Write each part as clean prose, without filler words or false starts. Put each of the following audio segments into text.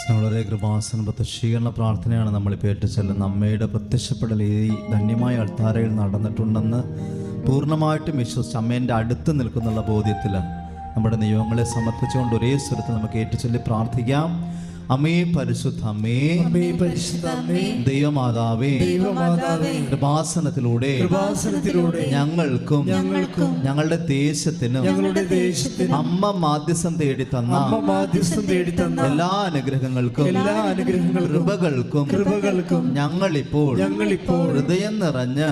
വളരെ കൃപാസന പ്രത്യക്ഷീകരണ പ്രാർത്ഥനയാണ് നമ്മളിപ്പോൾ ഏറ്റുചൊല്ലുന്നത്. അമ്മയുടെ പ്രത്യക്ഷപ്പെടൽ ഈ ധന്യമായ അൾത്താരയിൽ നടന്നിട്ടുണ്ടെന്ന് പൂർണ്ണമായിട്ടും വിശ്വസിച്ച് അമ്മേൻ്റെ അടുത്ത് നിൽക്കുന്നുള്ള ബോധ്യത്തിൽ നമ്മുടെ നിയോഗങ്ങളെ സമർപ്പിച്ചുകൊണ്ട് ഒരേ സ്വരത്തിൽ നമുക്ക് ഏറ്റുചൊല്ലി പ്രാർത്ഥിക്കാം. അമ്മേ പരിശുദ്ധ അമ്മേ, ദൈവമാതാവേ, കൃപാസനത്തിലൂടെ ഞങ്ങൾക്കും ഞങ്ങളുടെ ദേശത്തിനും അമ്മ മാധ്യസ്ഥം തേടി തന്ന എല്ലാ അനുഗ്രഹങ്ങൾക്കും കൃപകൾക്കും ഞങ്ങളിപ്പോൾ ഹൃദയം നിറഞ്ഞ്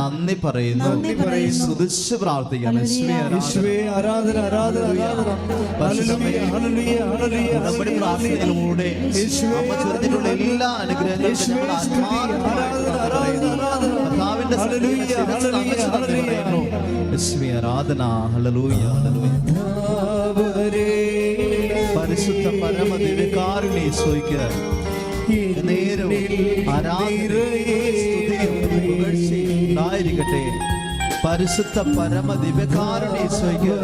നന്ദി പറയുന്നു. സ്തുതിച്ച് പ്രാർത്ഥിക്കണം. ിലൂടെ അമ്മ ചൊരിഞ്ഞിട്ടുള്ള എല്ലാ അനുഗ്രഹങ്ങളും ആരാധന. പരിശുദ്ധ പരമദിവ്യകാരുണ്യേശോയ്ക്ക് നേരവും ആരാധനയായിരിക്കട്ടെ. പരിശുദ്ധ പരമദിവ്യകാരുണ്യേശോയ്ക്ക്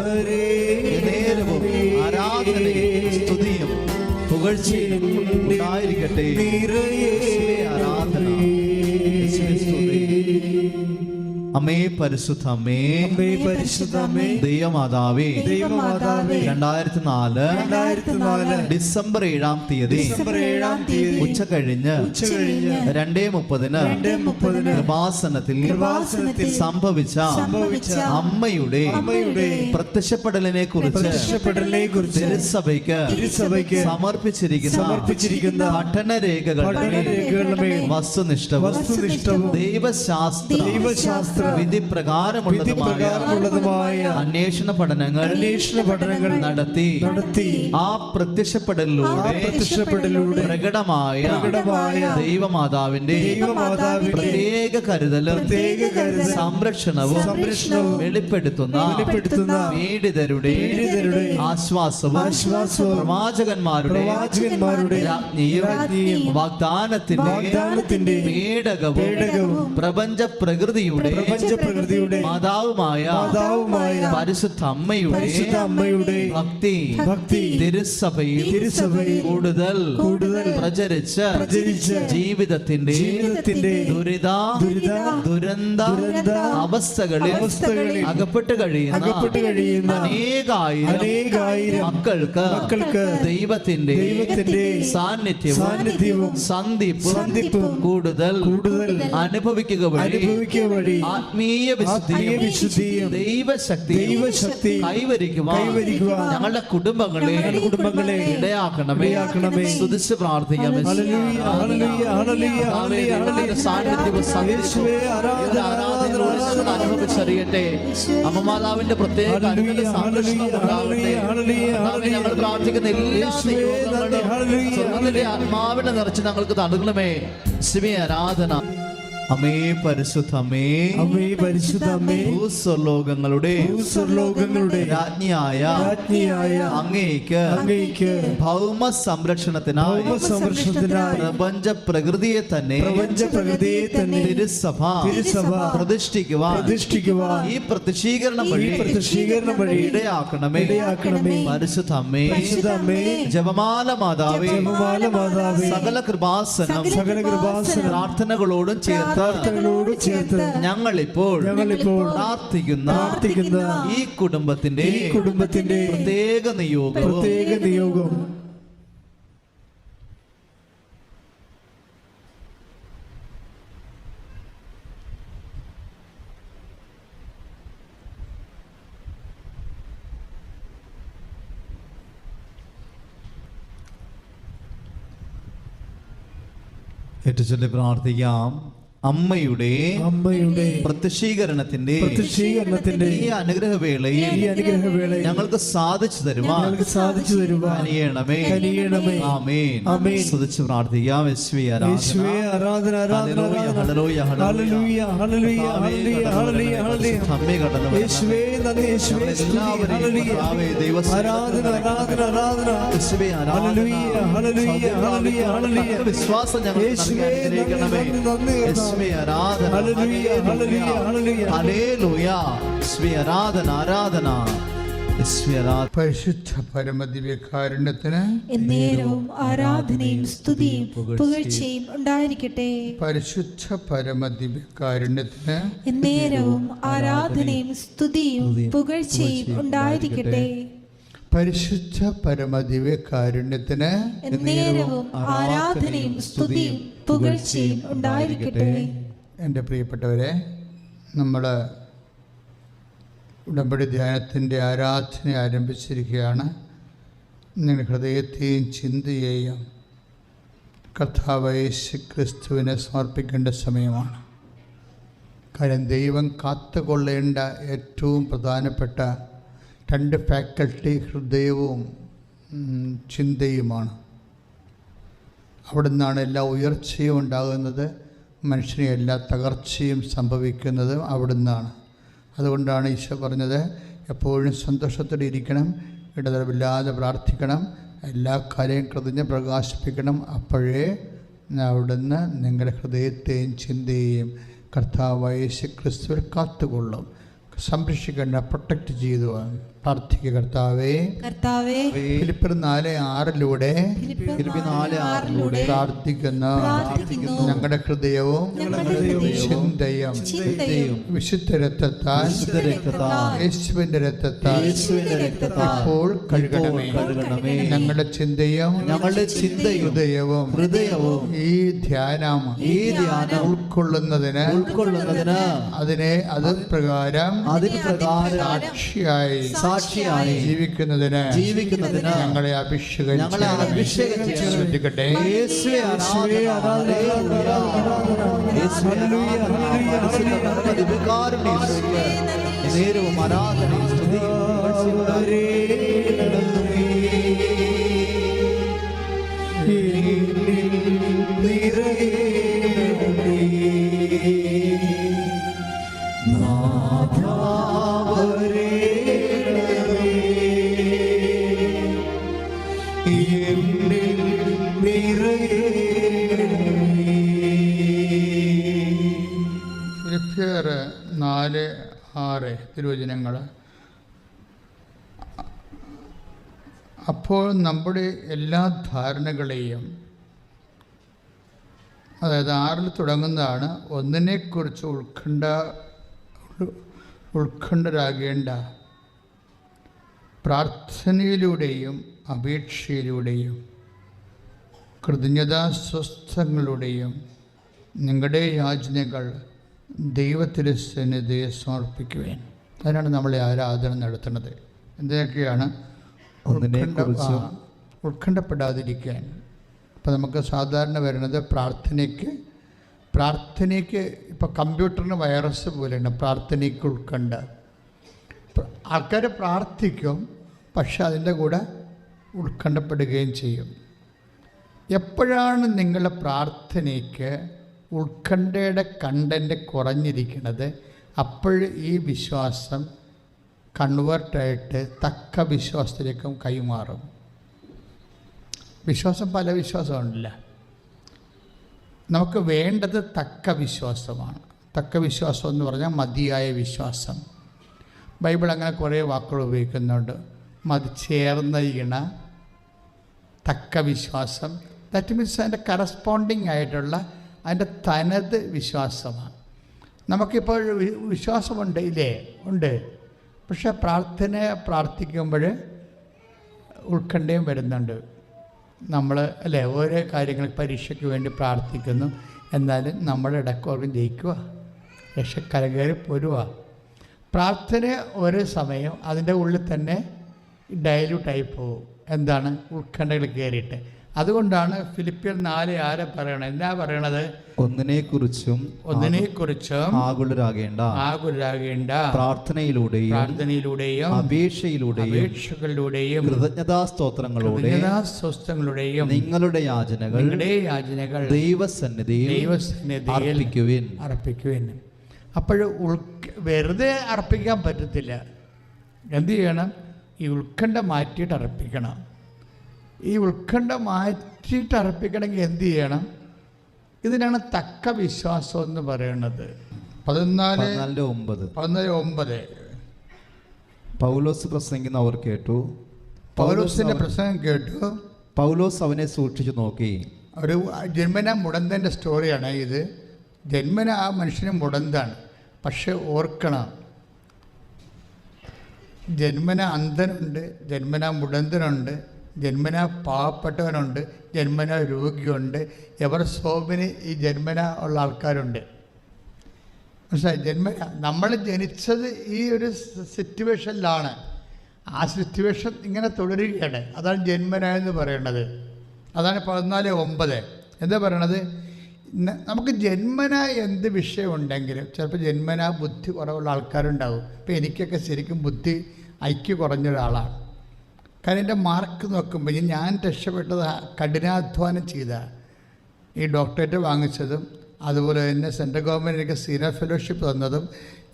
നേരവും ആരാധനയും സ്തുതിയും പുകഴ്ചയും ഉണ്ടായിരിക്കട്ടെ. ആരാധന. അമ്മേ പരിശുദ്ധ അമ്മേ, ദൈവമാതാവേ, 2004 ഡിസംബർ 7-ാം തീയതി ഉച്ച കഴിഞ്ഞ് 2:30 കൃപാസനത്തിൽ സംഭവിച്ച അമ്മയുടെ പ്രത്യക്ഷപ്പെടലിനെ കുറിച്ച് തിരുസഭയ്ക്ക് സമർപ്പിച്ചിരിക്കുന്ന പഠനരേഖകളുടെ വസ്തുനിഷ്ഠവും ദൈവശാസ്ത്ര വിധി പ്രകാരമുള്ളതുമായ അന്വേഷണ പഠനങ്ങൾ നടത്തി ആ പ്രത്യക്ഷപ്പെടലിലൂടെ പ്രകടമായ ദൈവമാതാവിന്റെ പ്രത്യേക കരുതലും സംരക്ഷണവും വെളിപ്പെടുത്തുന്ന പീഡിതരുടെ ആശ്വാസവും പ്രവാചകന്മാരുടെ രാജ്ഞിയും വാഗ്ദാനത്തിന്റെ പേടകവും പ്രപഞ്ച പ്രകൃതിയുടെ മാതാവുമായ പരിശുദ്ധ അമ്മയുടെ ഭക്തി തിരുസഭയിൽ കൂടുതൽ പ്രചരിച്ച് ജീവിതത്തിന്റെ ദുരന്ത അവസ്ഥകളിൽ അകപ്പെട്ട് കഴിയുന്ന അനേകായിരം മക്കൾക്ക് ദൈവത്തിന്റെ സാന്നിധ്യവും സന്ധിപ്പും കൂടുതൽ അനുഭവിക്കുക വഴി ആത്മീയ വിശുദ്ധിയും ദൈവശക്തി കൈവരിക്കുവാൻ ഞങ്ങളുടെ കുടുംബങ്ങളെ ഇടയാക്കണമേ. സ്തുതിച്ച് പ്രാർത്ഥിക്കാം. അനുഭവിച്ചറിയട്ടെ. അമ്മമാതാവിന്റെ പ്രത്യേക ഞങ്ങൾ പ്രാർത്ഥിക്കുന്ന എല്ലാ സ്വർഗ്ഗത്തിലെ ആത്മാവിനെ നിറച്ച് ഞങ്ങൾക്ക് നൽകണമേ. ശിവേ ആരാധന. അമ്മേ പരിശുദ്ധ അമ്മേ, ഭൂസ്വർലോകങ്ങളുടെ രാജ്ഞിയായ അങ്ങേക്ക് ഭൗമ സംരക്ഷണത്തിനായി പ്രപഞ്ച പ്രകൃതിയെ തന്നെ തിരുസഭ പ്രതിഷ്ഠിക്കുവാൻ ഈ പ്രത്യക്ഷീകരണം വഴി ഇടയാക്കണമേ. പരിശുദ്ധ അമ്മേ, ജപമാല മാതാവേ, സകല കൃപാസനം പ്രാർത്ഥനകളോടും ചേർത്ത് ഞങ്ങളിപ്പോൾ പ്രാർത്ഥിക്കുന്ന ഈ കുടുംബത്തിന്റെ പ്രത്യേക നിയോഗം ഏറ്റവും പ്രാർത്ഥിക്കാം. അമ്മയുടെ പ്രത്യക്ഷീകരണത്തിന്റെ ഈ അനുഗ്രഹവേളയിൽ ഞങ്ങൾക്ക് സാധിച്ചു തരുവാൻ കനിയണമേ. ആമേൻ. സ്തുതിച്ച് പ്രാർത്ഥിക്കാം. വിശ്വാസം ഞങ്ങൾ ആരാധന. പരിശുദ്ധ പരമദിവ്യകാരുണ്യത്തിന് എന്നേരവും ആരാധനയും സ്തുതിയും പുകഴ്ചയും ഉണ്ടായിരിക്കട്ടെ. പരിശുദ്ധ പരമദിവ്യകാരുണ്യത്തിന് എന്നേരവും ആരാധനയും സ്തുതിയും പുകഴ്ചയും ഉണ്ടായിരിക്കട്ടെ. പരിശുദ്ധ പരമദിവ്യകാരുണ്യത്തിന് എന്നേരവും ആരാധനയും സ്തുതിയും പുകഴ്ചയും ഉണ്ടായിരിക്കട്ടെ. എൻ്റെ പ്രിയപ്പെട്ടവരെ, നമ്മൾ ഉടമ്പടി ധ്യാനത്തിൻ്റെ ആരാധന ആരംഭിച്ചിരിക്കുകയാണ്. നിങ്ങളുടെ ഹൃദയത്തെയും ചിന്തയെയും കർത്താവായ യേശു ക്രിസ്തുവിനെ സമർപ്പിക്കേണ്ട സമയമാണ്. കാര്യം ദൈവം കാത്തുകൊള്ളേണ്ട ഏറ്റവും പ്രധാനപ്പെട്ട രണ്ട് ഫാക്കൽറ്റി ഹൃദയവും ചിന്തയുമാണ്. അവിടെ നിന്നാണ് എല്ലാ ഉയർച്ചയും ഉണ്ടാകുന്നത്, മനുഷ്യനെ എല്ലാ തകർച്ചയും സംഭവിക്കുന്നത് അവിടെ നിന്നാണ്. അതുകൊണ്ടാണ് ഈശോ പറഞ്ഞത്, എപ്പോഴും സന്തോഷത്തോടെ ഇരിക്കണം, ഇടതടവില്ലാതെ പ്രാർത്ഥിക്കണം, എല്ലാ കാര്യവും കൃതജ്ഞ പ്രകാശിപ്പിക്കണം. അപ്പോഴേ അവിടുന്ന് നിങ്ങളുടെ ഹൃദയത്തെയും ചിന്തയെയും കർത്താവായ യേശു ക്രിസ്തുവിൽ കാത്തുകൊള്ളും. സംരക്ഷിക്കേണ്ട, പ്രൊട്ടക്റ്റ് ചെയ്തു പ്രാർത്ഥിക്കുക. കർത്താവേ, ഫിലിപ്പിയർ 4:6 പ്രാർത്ഥിക്കുന്ന ഞങ്ങളുടെ ഹൃദയവും ചിന്തയും വിശുദ്ധ രക്തത്താൽ യേശുവിന്റെ രക്തത്താൽ ഇപ്പോൾ കഴുകണമേ. ഞങ്ങളുടെ ചിന്തയും ഹൃദയവും ഈ ധ്യാനം ഉൾക്കൊള്ളുന്നതിന് അതിനെ അത് പ്രകാരം സാക്ഷിയായി ജീവിക്കുന്നതിന് ഞങ്ങളെ അഭിഷേകിക്കട്ടെ. നേരവും ആരാധനയും സ്തുതിയും ഫിലിപ്പിയർ 4:6 തിരുവചനങ്ങൾ. അപ്പോൾ നമ്മുടെ എല്ലാ ധാരണകളെയും, അതായത് 6 തുടങ്ങുന്നതാണ്, ഒന്നിനെക്കുറിച്ച് ഉത്കണ്ഠരാകേണ്ട പ്രാർത്ഥനയിലൂടെയും അപേക്ഷയിലൂടെയും കൃതജ്ഞതാസ്വസ്ഥങ്ങളുടെയും നിങ്ങളുടെ യാചനകൾ ദൈവത്തിൻ്റെ സന്നിധിയെ സമർപ്പിക്കുവാൻ. അതിനാണ് നമ്മളെ ആരാധന നടത്തുന്നത്. എന്തൊക്കെയാണ്? ഉത്കണ്ഠപ്പെടാതിരിക്കാൻ. അപ്പോൾ നമുക്ക് സാധാരണ വരുന്നത് പ്രാർത്ഥനയ്ക്ക് ഇപ്പോൾ കമ്പ്യൂട്ടറിന് വൈറസ് പോലെയാണ് പ്രാർത്ഥനയ്ക്ക് ഉത്കണ്ഠ. ആൾക്കാർ പ്രാർത്ഥിക്കും, പക്ഷെ അതിൻ്റെ കൂടെ ഉത്കണ്ഠപ്പെടുകയും ചെയ്യും. എപ്പോഴാണ് നിങ്ങളുടെ പ്രാർത്ഥനയ്ക്ക് ഉത്കണ്ഠയുടെ കണ്ടൻറ്റ് കുറഞ്ഞിരിക്കുന്നത്, അപ്പോൾ ഈ വിശ്വാസം കൺവേർട്ടായിട്ട് തക്ക വിശ്വാസത്തിലേക്കും കൈമാറും. വിശ്വാസം പല വിശ്വാസമുണ്ടല്ല. നമുക്ക് വേണ്ടത് തക്ക വിശ്വാസമാണ്. തക്ക വിശ്വാസം എന്ന് പറഞ്ഞാൽ മതിയായ വിശ്വാസം. ബൈബിൾ അങ്ങനെ കുറേ വാക്കുകൾ ഉപയോഗിക്കുന്നുണ്ട്. ചേർന്ന ഇണ, തക്ക വിശ്വാസം. ദാറ്റ് മീൻസ് അതിൻ്റെ കറസ്പോണ്ടിങ് ആയിട്ടുള്ള അതിൻ്റെ തനത് വിശ്വാസമാണ്. നമുക്കിപ്പോൾ വിശ്വാസമുണ്ട്, ഇല്ലേ? ഉണ്ട്. പക്ഷേ പ്രാർത്ഥിക്കുമ്പോൾ ഉത്കണ്ഠയും വരുന്നുണ്ട്. നമ്മൾ അല്ലേ ഓരോ കാര്യങ്ങൾ പരീക്ഷയ്ക്ക് വേണ്ടി പ്രാർത്ഥിക്കുന്നു, എന്നാലും നമ്മുടെ ഇടയ്ക്കോർക്കും ജയിക്കുക, രക്ഷക്കരകയറി പോരുക. പ്രാർത്ഥന ഒരു സമയം അതിൻ്റെ ഉള്ളിൽ തന്നെ ഡയലൂട്ടായി പോകും. എന്താണ്? ഉത്കണ്ഠകൾ കയറിയിട്ട്. അതുകൊണ്ടാണ് ഫിലിപ്പിയർ 4:6 പറയണത്. എന്താ പറയണത്? ഒന്നിനെക്കുറിച്ചും ആകുലരാകേണ്ട പ്രാർത്ഥനയിലൂടെയും അപേക്ഷയിലൂടെയും കൃതജ്ഞതാസ്തോത്രങ്ങളുടെയും നിങ്ങളുടെ യാചനകൾ ദൈവസന്നിധിയിൽ അർപ്പിക്കുവിൻ. അപ്പോൾ വെറുതെ അർപ്പിക്കാൻ പറ്റത്തില്ല. എന്ത് ചെയ്യണം? ഈ ഉത്കണ്ഠ മാറ്റിയിട്ട് അർപ്പിക്കണം. ഈ ഉത്കണ്ഠ മാറ്റിയിട്ട് അർപ്പിക്കണമെങ്കിൽ എന്ത് ചെയ്യണം? ഇതിനാണ് തക്ക വിശ്വാസം എന്ന് പറയുന്നത്. 14:9 പൗലോസ് പ്രസംഗിക്കുന്ന അവർ കേട്ടു. പൗലോസിൻ്റെ പ്രസംഗം കേട്ടു. പൗലോസ് അവനെ സൂക്ഷിച്ചു നോക്കി. ഒരു ജന്മന മുടന്തൻ്റെ സ്റ്റോറിയാണ് ഇത്. ജന്മന ആ മനുഷ്യന് മുടന്താണ്. പക്ഷെ ഓർക്കണം, ജന്മന അന്ധനുണ്ട്, ജന്മന മുടന്തനുണ്ട്, ജന്മന പാവപ്പെട്ടവനുണ്ട്, ജന്മന രോഗിയുണ്ട്, എവർ സോമിന് ഈ ജന്മന ഉള്ള ആൾക്കാരുണ്ട്. മനസ്സിലായി? ജന്മന നമ്മൾ ജനിച്ചത് ഈ ഒരു സിറ്റുവേഷനിലാണ്. ആ സിറ്റുവേഷൻ ഇങ്ങനെ തുടരുകയാണ്. അതാണ് ജന്മന എന്ന് പറയുന്നത്. അതാണ് 14:9 എന്താ പറയണത്? നമുക്ക് ജന്മന എന്ത് വിഷയമുണ്ടെങ്കിലും ചിലപ്പോൾ ജന്മന ബുദ്ധി കുറവുള്ള ആൾക്കാരുണ്ടാവും. ഇപ്പോൾ എനിക്കൊക്കെ ശരിക്കും ബുദ്ധി ഐക്യ കുറഞ്ഞ ഒരാളാണ്. കാരണം എൻ്റെ മാർക്ക് നോക്കുമ്പോൾ ഞാൻ രക്ഷപ്പെട്ടത് കഠിനാധ്വാനം ചെയ്ത ഈ ഡോക്ടറേറ്റ് വാങ്ങിച്ചതും അതുപോലെ തന്നെ സെൻട്രൽ ഗവൺമെൻറ് എനിക്ക് സീനിയർ ഫെലോഷിപ്പ് തന്നതും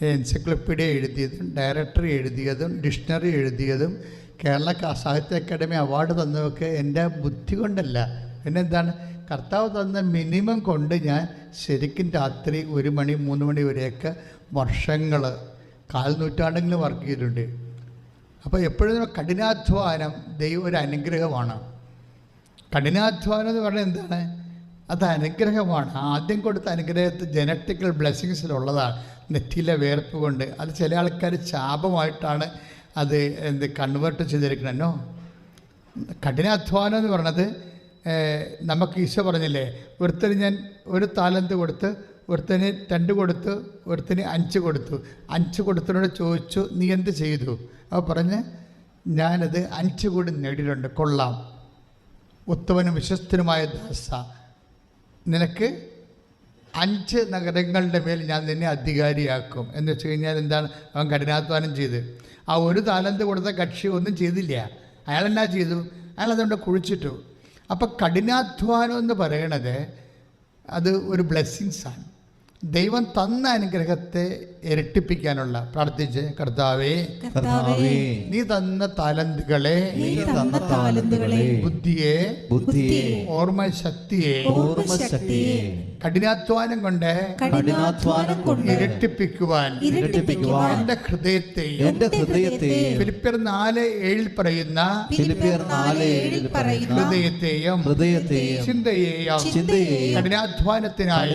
എൻസൈക്ലോപ്പീഡിയ എഴുതിയതും ഡയറക്ടറി എഴുതിയതും ഡിക്ഷണറി എഴുതിയതും കേരള സാഹിത്യ അക്കാദമി അവാർഡ് തന്നതൊക്കെ എൻ്റെ ബുദ്ധി കൊണ്ടല്ല. പിന്നെ എന്താണ്, കർത്താവ് തന്ന മിനിമം കൊണ്ട് ഞാൻ ശരിക്കും രാത്രി 1 മണി 3 മണി വരെയൊക്കെ വർഷങ്ങൾ 4 നൂറ്റാണ്ടെങ്കിലും വർക്ക് ചെയ്തിട്ടുണ്ട്. അപ്പോൾ എപ്പോഴും കഠിനാധ്വാനം ദൈവം ഒരു അനുഗ്രഹമാണ്. കഠിനാധ്വാനം എന്ന് പറഞ്ഞാൽ എന്താണ്? അത് അനുഗ്രഹമാണ്. ആദ്യം കൊടുത്ത അനുഗ്രഹത്തിൽ ജനറ്റിക്കൽ ബ്ലെസ്സിങ്സിലുള്ളതാണ്. നെറ്റിയിലെ വേർപ്പ് കൊണ്ട് അത് ചില ആൾക്കാർ ശാപമായിട്ടാണ് അത് കൺവേർട്ട് ചെയ്തിരിക്കണോ. കഠിനാധ്വാനം എന്ന് പറഞ്ഞത് നമുക്ക് ഈശോ പറഞ്ഞില്ലേ, ഒരുത്തന് ഞാൻ 1 താലന്ത് കൊടുത്ത്, ഒരുത്തന് 2 കൊടുത്തു, ഒരുത്തന് 5 കൊടുത്തു. 5 കൊടുത്തതിനോട് ചോദിച്ചു, നീ എന്ത് ചെയ്തു? അപ്പോൾ പറഞ്ഞ്, ഞാനത് 5 കൂടി നേടിയിട്ടുണ്ട്, കൊള്ളാം, ഉത്തമനും വിശ്വസ്തനുമായ ദാസ, നിനക്ക് 5 നഗരങ്ങളുടെ മേൽ ഞാൻ നിന്നെ അധികാരിയാക്കും എന്ന് വെച്ച് കഴിഞ്ഞാൽ എന്താണ്? അവൻ കഠിനാധ്വാനം ചെയ്ത്. ആ 1 താലന്ത് കൊടുത്ത കക്ഷി ഒന്നും ചെയ്തില്ല. അയാളെന്നാ ചെയ്തു? അയാളതുകൊണ്ട് കുഴിച്ചിട്ടു. അപ്പം കഠിനാധ്വാനം എന്ന് പറയണത് അത് ഒരു ബ്ലെസ്സിങ്സാണ്. ദൈവം തന്ന അനുഗ്രഹത്തെ ഇരട്ടിപ്പിക്കാനുള്ള. പ്രാർത്ഥിച്ച്, കർത്താവേ, നീ തന്ന താലന്തുകളെ, ബുദ്ധിയെ, ഓർമ്മശക്തിയെ കഠിനാധ്വാനം കൊണ്ട് ഇരട്ടിപ്പിക്കുവാൻ എന്റെ ഹൃദയത്തെ ഫിലിപ്പിയർ 4:7 പറയുന്ന ഹൃദയത്തെയും ചിന്തയെയും കഠിനാധ്വാനത്തിനായി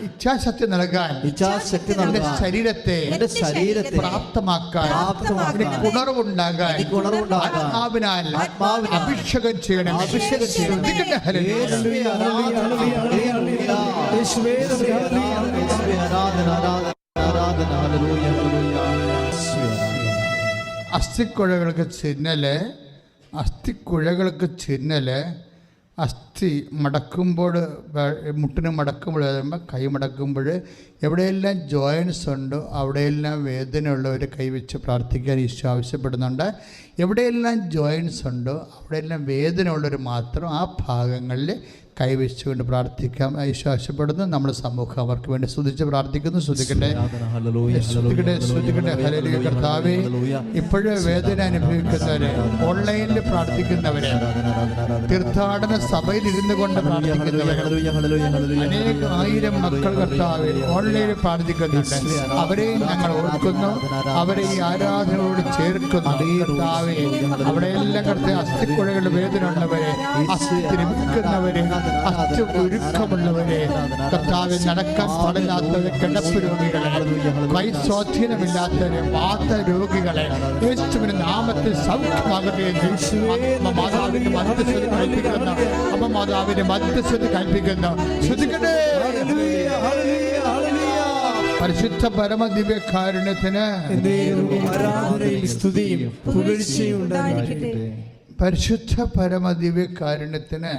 ഇച്ഛാശക്തി നൽകാൻ എന്റെ ശരീരത്തെ പ്രാപ്തമാക്കാൻ ഉണർവുണ്ടാകാൻ ആത്മാവിനാൽ അഭിഷേകം ചെയ്യണം. അസ്ഥിക്കുഴകൾക്ക് ചിഹ്നല് അസ്ഥി മടക്കുമ്പോൾ, മുട്ടിന് മടക്കുമ്പോൾ, കൈ മടക്കുമ്പോൾ എവിടെയെല്ലാം ജോയിൻസ് ഉണ്ടോ അവിടെയെല്ലാം വേദനയുള്ളവർ കൈവച്ച് പ്രാർത്ഥിക്കാൻ ഈശോ ആവശ്യപ്പെടുന്നുണ്ട്. എവിടെയെല്ലാം ജോയിൻസ് ഉണ്ടോ അവിടെയെല്ലാം വേദനയുള്ളവർ മാത്രം ആ ഭാഗങ്ങളിൽ കൈവച്ചുകൊണ്ട് പ്രാർത്ഥിക്കാം ഈശോ ആവശ്യപ്പെടുന്നു. നമ്മുടെ സമൂഹം അവർക്ക് വേണ്ടി സ്തുതിച്ച് പ്രാർത്ഥിക്കുന്നു. സ്തുതിക്കട്ടെ. ഹല്ലേലൂയ. കർത്താവേ, ഇപ്പോഴും വേദന അനുഭവിക്കുന്നവരെ, ഓൺലൈനിൽ പ്രാർത്ഥിക്കുന്നവരെ, തീർത്ഥാടന സഭയിൽ ഇരുന്നു കൊണ്ട് പ്രാർത്ഥിക്കുന്നവരെ, അനേകം മക്കൾ കർത്താവേ ഓൺലൈനിൽ പ്രാർത്ഥിക്കുന്നുണ്ട്. അവരെയും ഞങ്ങൾ ഓർക്കുന്നു, അവരെ ഈ ആരാധനയോട് ചേർക്കുന്നു. കർത്താവേ, അവിടെയെല്ലാം കർത്താവ് അസ്ഥിക്കുഴകളുടെ വേദന ഉള്ളവരെ, അസ്ഥി വിൽക്കുന്നവരെ, അസ്ഥി ഒരുക്കമുള്ളവരെ, കർത്താവ് നടക്കാൻ പാടില്ലാത്തവരെ, കിടപ്പ് രോഗികളെ, കൈസ്വാധീനമില്ലാത്തവരെ, വാത രോഗികളെ യേശുവിന്റെ നാമത്തിൽ സൗഖ്യമാകട്ടെ. മാതാവിന്റെ മധ്യസ്ഥത കൽപ്പിക്കുന്ന അമ്മ മാതാവിന്റെ മധ്യസ്ഥത കൽപ്പിക്കുന്ന ശ്രദ്ധിക്കട്ടെ. പരിശുദ്ധ പരമ ദിവ്യകാരുണ്യത്തിന് പരിശുദ്ധ പരമ ദിവ്യകാരുണ്യത്തിന്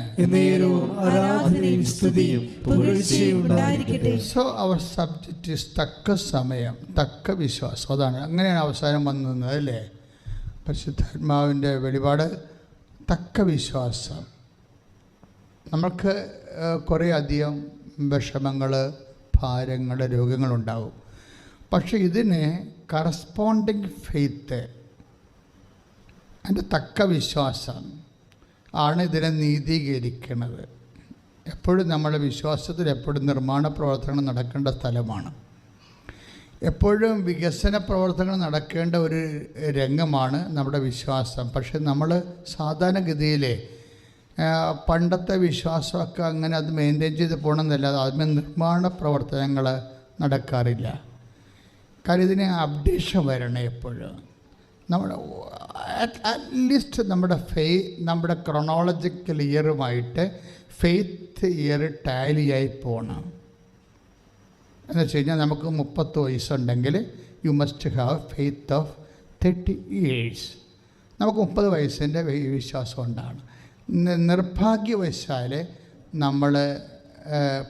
സോ അവർ സബ്ജക്റ്റ് ഈസ് തക്ക സമയം, തക്ക വിശ്വാസം. അതാണ്, അങ്ങനെയാണ് അവസാനം വന്നത് അല്ലേ? പരിശുദ്ധാത്മാവിൻ്റെ വെളിപാട് തക്ക വിശ്വാസം. നമ്മൾക്ക് കുറേ അധികം വിഷമങ്ങൾ, ഭാരങ്ങൾ, രോഗങ്ങളുണ്ടാവും. പക്ഷെ ഇതിന് കറസ്പോണ്ടിങ് ഫെയ്ത്ത്, അതിൻ്റെ തക്ക വിശ്വാസം ആണ് ഇതിനെ നീതീകരിക്കുന്നത്. എപ്പോഴും നമ്മുടെ വിശ്വാസത്തിൽ എപ്പോഴും നിർമ്മാണ പ്രവർത്തനം നടക്കേണ്ട സ്ഥലമാണ്. എപ്പോഴും വികസന പ്രവർത്തനങ്ങൾ നടക്കേണ്ട ഒരു രംഗമാണ് നമ്മുടെ വിശ്വാസം. പക്ഷെ നമ്മൾ സാധാരണഗതിയിൽ പണ്ടത്തെ വിശ്വാസമൊക്കെ അങ്ങനെ അത് മെയിൻറ്റെയിൻ ചെയ്ത് പോകണമെന്നല്ലാതെ അതിന് നിർമ്മാണ പ്രവർത്തനങ്ങൾ നടക്കാറില്ല. കാര്യം ഇതിന് അപ്ഡേഷൻ വരണം എപ്പോഴും. നമ്മുടെ അറ്റ്ലീസ്റ്റ് നമ്മുടെ ക്രോണോളജിക്കൽ ഇയറുമായിട്ട് ഫെയ്ത്ത് ഇയർ ടാലിയായി പോകണം. എന്ന് വെച്ച് കഴിഞ്ഞാൽ നമുക്ക് 30 വയസ്സുണ്ടെങ്കിൽ you must have faith of 30 years. നമുക്ക് 30 വയസ്സിൻ്റെ വിശ്വാസം ഉണ്ടാണ്. നിർഭാഗ്യവശാൽ നമ്മൾ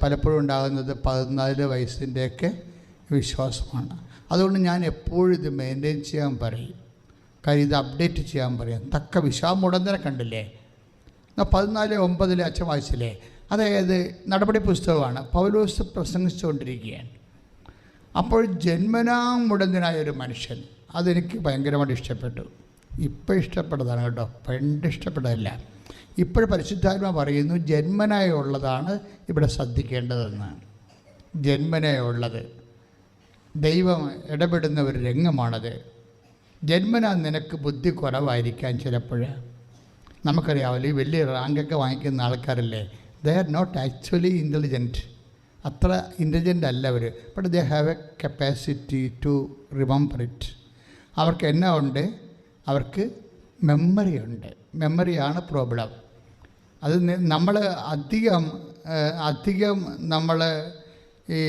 പലപ്പോഴും ഉണ്ടാകുന്നത് 14 വയസ്സിൻ്റെയൊക്കെ വിശ്വാസമാണ്. അതുകൊണ്ട് ഞാൻ എപ്പോഴും ഇത് മെയിൻറ്റെയിൻ ചെയ്യാൻ പറയും. കാര്യം ഇത് അപ്ഡേറ്റ് ചെയ്യാൻ പറയാം. തക്ക വിശ്വാമുടന്തരം കണ്ടില്ലേ? 14:9 അച്ഛൻ വായിച്ചില്ലേ? അതായത് നടപടി പുസ്തകമാണ്. പൗലോസ് പ്രസംഗിച്ചുകൊണ്ടിരിക്കുകയാണ്. അപ്പോൾ ജന്മനാ മുടന്തനായ ഒരു മനുഷ്യൻ, അതെനിക്ക് ഭയങ്കരമായിട്ട് ഇഷ്ടപ്പെട്ടു. ഇപ്പോൾ ഇഷ്ടപ്പെട്ടതാണ് കേട്ടോ, പണ്ട് ഇഷ്ടപ്പെട്ടതല്ല. ഇപ്പോൾ പരിശുദ്ധാത്മ പറയുന്നു ജന്മനായുള്ളതാണ് ഇവിടെ ശ്രദ്ധിക്കേണ്ടതെന്ന്. ജന്മനായുള്ളത് ദൈവം ഇടപെടുന്ന ഒരു രംഗമാണത്. ജന്മനാ നിനക്ക് ബുദ്ധി കുറവായിരിക്കാൻ ചിലപ്പോൾ. നമുക്കറിയാമല്ലോ, ഈ വലിയ റാങ്കൊക്കെ വാങ്ങിക്കുന്ന ആൾക്കാരല്ലേ, they are not actually intelligent. അത്ര ഇൻ്റലിജൻ്റ് അല്ല അവർ. But they have a capacity to remember it. അവർക്ക് എന്നാ ഉണ്ട്? അവർക്ക് മെമ്മറി ഉണ്ട്. മെമ്മറിയാണ് പ്രോബ്ലം. അത് നമ്മൾ അധികം നമ്മൾ ഈ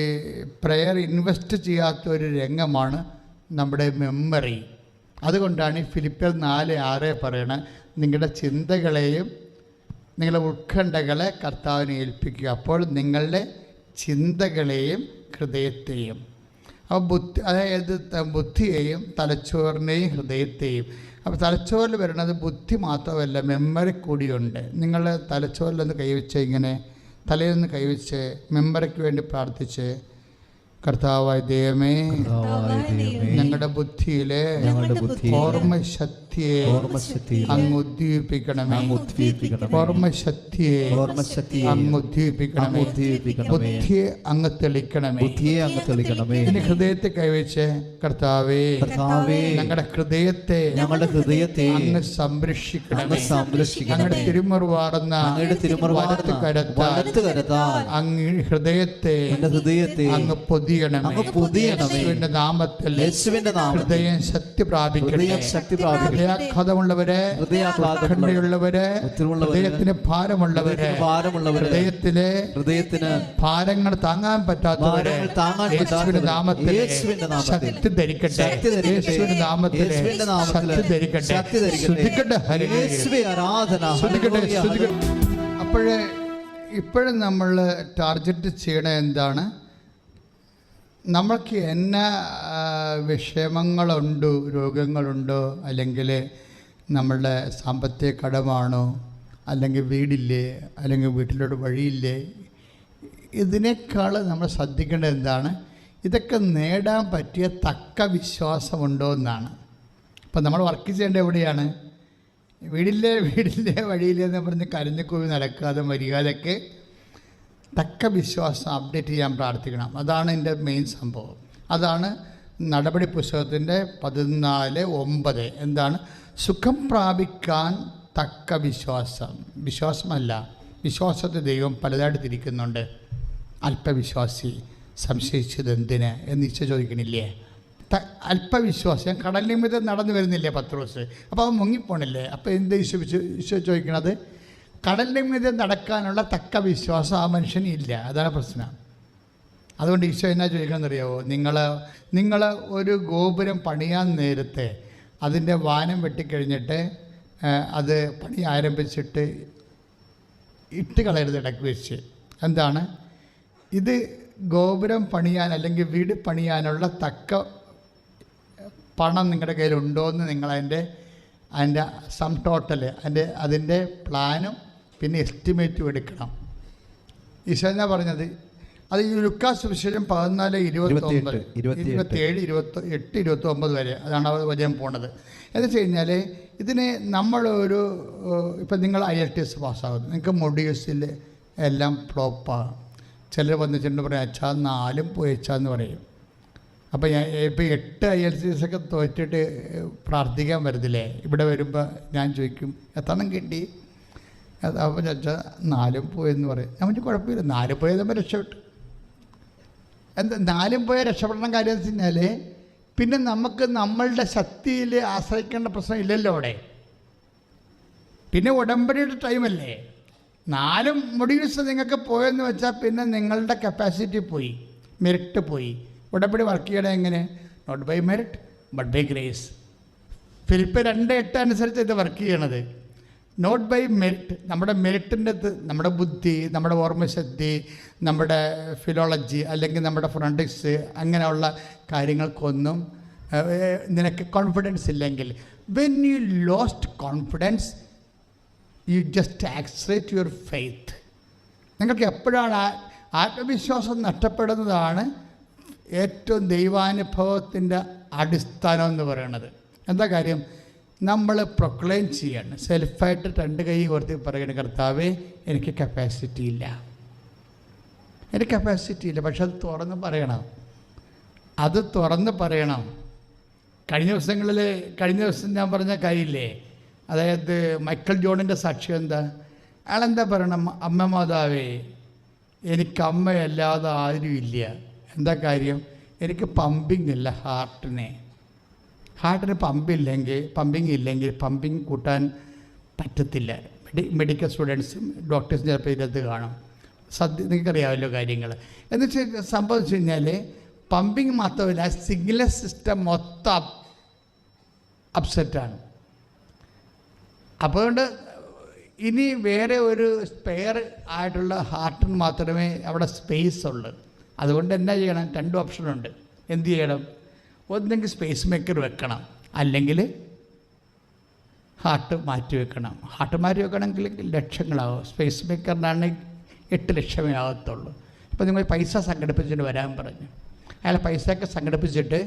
പ്രെയർ ഇൻവെസ്റ്റ് ചെയ്യാത്ത ഒരു രംഗമാണ് നമ്മുടെ മെമ്മറി. അതുകൊണ്ടാണ് ഈ ഫിലിപ്പിയർ 4:6 പറയണത്, നിങ്ങളുടെ ചിന്തകളെയും നിങ്ങളുടെ ഉത്കണ്ഠകളെ കർത്താവിനെ ഏൽപ്പിക്കുക, അപ്പോൾ നിങ്ങളുടെ ചിന്തകളെയും ഹൃദയത്തെയും. അപ്പോൾ അതായത് ബുദ്ധിയെയും തലച്ചോറിനെയും ഹൃദയത്തെയും. അപ്പോൾ തലച്ചോറിൽ വരുന്നത് ബുദ്ധി മാത്രമല്ല, മെമ്മറി കൂടിയുണ്ട്. നിങ്ങൾ തലച്ചോറിലൊന്ന് കൈവച്ച്, ഇങ്ങനെ തലയിലൊന്ന് കൈവച്ച് മെമ്മറിക്ക് വേണ്ടി പ്രാർത്ഥിച്ച്, കർത്താവായ ദൈവമേ, ഞങ്ങളുടെ ബുദ്ധിയിലെ ഓർമ്മശക്തിയെ അങ്ങ് ഉദ്ദീപിക്കണമേ. ഓർമ്മശക്തിയെ അങ്ങ് ഉദ്ദീപിക്കണമേ. ബുദ്ധിയെ അങ്ങ് തെളിക്കണമേ. ഇനി ഹൃദയത്തെ കൈവച്ച്, കർത്താവേ, ഞങ്ങളുടെ ഹൃദയത്തെ അങ്ങ് സംരക്ഷിക്കണമേ. ഞങ്ങളുടെ തിരുമുറുവാർന്ന കരത്താൽ അങ്ങ് ഹൃദയത്തെ അങ്ങ് പൊതിയണമേ. യേശുവിന്റെ നാമത്തിൽ ഹൃദയം ശക്തി പ്രാപിക്കട്ടെ. ഹൃദയാഘാതമുള്ളവരെ, ഉത്കണ്ഠയുള്ളവരെ, ഹൃദയത്തിന് ഭാരമുള്ളവരെ, ഹൃദയത്തിന് ഭാരങ്ങൾ താങ്ങാൻ പറ്റാത്തവരെ യേശുവിന്റെ നാമത്തിൽ ശക്തി ധരിക്കട്ടെ. യേശുവിന്റെ നാമത്തിൽ ശക്തി ധരിക്കട്ടെ. ശ്രദ്ധിക്കട്ടെ, ശ്രദ്ധിക്കട്ടെ. ഇപ്പോഴും നമ്മൾ ടാർഗറ്റ് ചെയ്യണ എന്താണ്? നമ്മൾക്ക് എന്നാ വിഷമങ്ങളുണ്ടോ, രോഗങ്ങളുണ്ടോ, അല്ലെങ്കിൽ നമ്മളുടെ സാമ്പത്തിക കടമാണോ, അല്ലെങ്കിൽ വീടില്ലേ, അല്ലെങ്കിൽ വീട്ടിലോട്ട് വഴിയില്ലേ, ഇതിനേക്കാൾ നമ്മൾ ശ്രദ്ധിക്കേണ്ടത് എന്താണ്? ഇതൊക്കെ നേടാൻ പറ്റിയ തക്ക വിശ്വാസമുണ്ടോ എന്നാണ്. അപ്പം നമ്മൾ വർക്ക് ചെയ്യേണ്ടത് എവിടെയാണ്? വീടില്ലേ വഴിയില്ലേ എന്ന് പറഞ്ഞ് കരഞ്ഞുകൂവി നടക്കാതെ മര്യാദയ്ക്ക് തക്ക വിശ്വാസം അപ്ഡേറ്റ് ചെയ്യാൻ പ്രാർത്ഥിക്കണം. അതാണ് എൻ്റെ മെയിൻ സംഭവം. അതാണ് നടപടി പുസ്തകത്തിൻ്റെ 14:9. എന്താണ്? സുഖം പ്രാപിക്കാൻ തക്ക വിശ്വാസം. വിശ്വാസമല്ല, വിശ്വാസത്തെ ദൈവം പലതായിട്ട് തിരിക്കുന്നുണ്ട്. അല്പവിശ്വാസി സംശയിച്ചത് എന്തിന് എന്ന് ഈശോ ചോദിക്കണില്ലേ? അല്പവിശ്വാസം കടലിന് മീതെ നടന്നു വരുന്നില്ലേ പത്രോസ്? അപ്പോൾ അവൻ മുങ്ങിപ്പോണില്ലേ? അപ്പോൾ എന്ത് ഈശോ ചോദിക്കണത്? കടലിൻ്റെ മീതെ നടക്കാനുള്ള തക്ക വിശ്വാസം ആ മനുഷ്യനില്ല. അതാണ് പ്രശ്നം. അതുകൊണ്ട് ഈശോ എന്നാ ചോദിക്കണമെന്നറിയാവോ? നിങ്ങൾ ഒരു ഗോപുരം പണിയാൻ നേരത്തെ അതിൻ്റെ വാനം വെട്ടിക്കഴിഞ്ഞിട്ട് അത് പണി ആരംഭിച്ചിട്ട് ഇട്ട് കളയരുത് ഇടയ്ക്ക് വെച്ച്. എന്താണ് ഇത്? ഗോപുരം പണിയാൻ അല്ലെങ്കിൽ വീട് പണിയാനുള്ള തക്ക പണം നിങ്ങളുടെ കയ്യിലുണ്ടോ എന്ന് നിങ്ങളതിൻ്റെ സം ടോട്ടൽ അതിൻ്റെ പ്ലാനും പിന്നെ എസ്റ്റിമേറ്റും എടുക്കണം. ഈശോ എന്നാ പറഞ്ഞത്? അത് ഈ ലുക്കാസ് സുവിശേഷം 14:27, 28-29 വരെ അതാണ് അവർ വചനം പോണത്. എന്ന് വെച്ച് കഴിഞ്ഞാൽ ഇതിനെ നമ്മളൊരു ഇപ്പം നിങ്ങൾ IELTS പാസ്സാകുന്നു, നിങ്ങൾക്ക് മൊഡ്യൂൾസിൽ എല്ലാം ഫ്ലോപ്പാണ്. ചിലർ വന്നിട്ടുണ്ട് പറയും അച്ഛാ 4 പോയി അച്ഛാന്ന് പറയും. അപ്പോൾ ഞാൻ ഇപ്പോൾ 8 IELTS ഒക്കെ തോറ്റിട്ട് പ്രാർത്ഥിക്കാൻ വരുന്നില്ലേ, ഇവിടെ വരുമ്പോൾ ഞാൻ ചോദിക്കും എത്രണ്ണം കിട്ടി? അപ്പോൾ ചോദിച്ചാൽ 4 പോയെന്ന് പറയും. ഞാൻ പറഞ്ഞു കുഴപ്പമില്ല, 4 പോയത് നമ്മൾ രക്ഷപ്പെട്ടു. എന്താ 4 പോയ രക്ഷപ്പെടണം കാര്യം എന്ന് വെച്ച് കഴിഞ്ഞാൽ പിന്നെ നമുക്ക് നമ്മളുടെ ശക്തിയിൽ ആശ്രയിക്കേണ്ട പ്രശ്നം ഇല്ലല്ലോ അവിടെ. പിന്നെ ഉടമ്പടിയുടെ ടൈമല്ലേ. 4 മൊഡ്യൂൾസ് നിങ്ങൾക്ക് പോയെന്ന് വെച്ചാൽ പിന്നെ നിങ്ങളുടെ കപ്പാസിറ്റി പോയി, മെറിറ്റ് പോയി. ഉടമ്പടി വർക്ക് ചെയ്യണം എങ്ങനെ? Not by merit but by grace. Philip 2:8 അനുസരിച്ച് ഇത് വർക്ക് ചെയ്യണത്. Not by merit. നമ്മുടെ മെറിറ്റിൻ്റെ നമ്മുടെ ബുദ്ധി, നമ്മുടെ ഓർമ്മശക്തി, നമ്മുടെ ഫിലോളജി അല്ലെങ്കിൽ നമ്മുടെ ഫോറൻസിക്സ് അങ്ങനെയുള്ള കാര്യങ്ങൾക്കൊന്നും നിനക്ക് കോൺഫിഡൻസ് ഇല്ലെങ്കിൽ, when you lost confidence you just accelerate your faith. നിങ്ങൾക്ക് എപ്പോഴാണ് ആത്മവിശ്വാസം നഷ്ടപ്പെടുന്നതാണ് ഏറ്റവും ദൈവാനുഭവത്തിൻ്റെ അടിസ്ഥാനം എന്ന് പറയുന്നത്. എന്താ കാര്യം? നമ്മൾ പ്രൊക്ലെയിം ചെയ്യണം, സെൽഫായിട്ട് 2 കൈ കോർത്തി പറയണം, കർത്താവേ എനിക്ക് കപ്പാസിറ്റി ഇല്ല, എനിക്ക് കപ്പാസിറ്റി ഇല്ല. പക്ഷെ അത് തുറന്ന് പറയണം, അത് തുറന്ന് പറയണം. കഴിഞ്ഞ ദിവസം ഞാൻ പറഞ്ഞ കാര്യമില്ലേ, അതായത് മൈക്കൽ ജോണിൻ്റെ സാക്ഷ്യം എന്താ? അയാളെന്താ പറയണം? അമ്മ മാതാവേ എനിക്ക് അമ്മയല്ലാതെ ആരുമില്ല. എന്താ കാര്യം? എനിക്ക് പമ്പിങ് ഇല്ല ഹാർട്ടിന് പമ്പിങ് ഇല്ലെങ്കിൽ പമ്പിങ് കൂട്ടാൻ പറ്റത്തില്ല. മെഡിക്കൽ സ്റ്റുഡൻസും ഡോക്ടേഴ്സും ചിലപ്പോൾ ഇതിനകത്ത് കാണും. നിങ്ങൾക്കറിയാമല്ലോ കാര്യങ്ങൾ. എന്നുവെച്ചാൽ സംഭവിച്ചു കഴിഞ്ഞാൽ പമ്പിങ് മാത്രമല്ല, സിഗ്നൽ സിസ്റ്റം മൊത്തം അപ്സെറ്റാണ്. അതുകൊണ്ട് ഇനി വേറെ ഒരു സ്പെയർ ആയിട്ടുള്ള ഹാർട്ടിന് മാത്രമേ അവിടെ സ്പേസ് ഉള്ളൂ. അതുകൊണ്ട് എന്നാ ചെയ്യണം? 2 ഓപ്ഷനുണ്ട്. എന്ത് ചെയ്യണം? ഒന്നെങ്കിൽ സ്പേസ് മേക്കർ വെക്കണം, അല്ലെങ്കിൽ ഹാർട്ട് മാറ്റി വെക്കണം. ഹാർട്ട് മാറ്റി വെക്കണമെങ്കിൽ ലക്ഷങ്ങളാവും. സ്പേസ് മേക്കറിനാണെങ്കിൽ 8 ലക്ഷമേ ആകത്തുള്ളൂ. ഇപ്പോൾ നിങ്ങൾ പൈസ സംഘടിപ്പിച്ചിട്ട് വരാൻ പറഞ്ഞു. അയാൾ പൈസയൊക്കെ സംഘടിപ്പിച്ചിട്ട്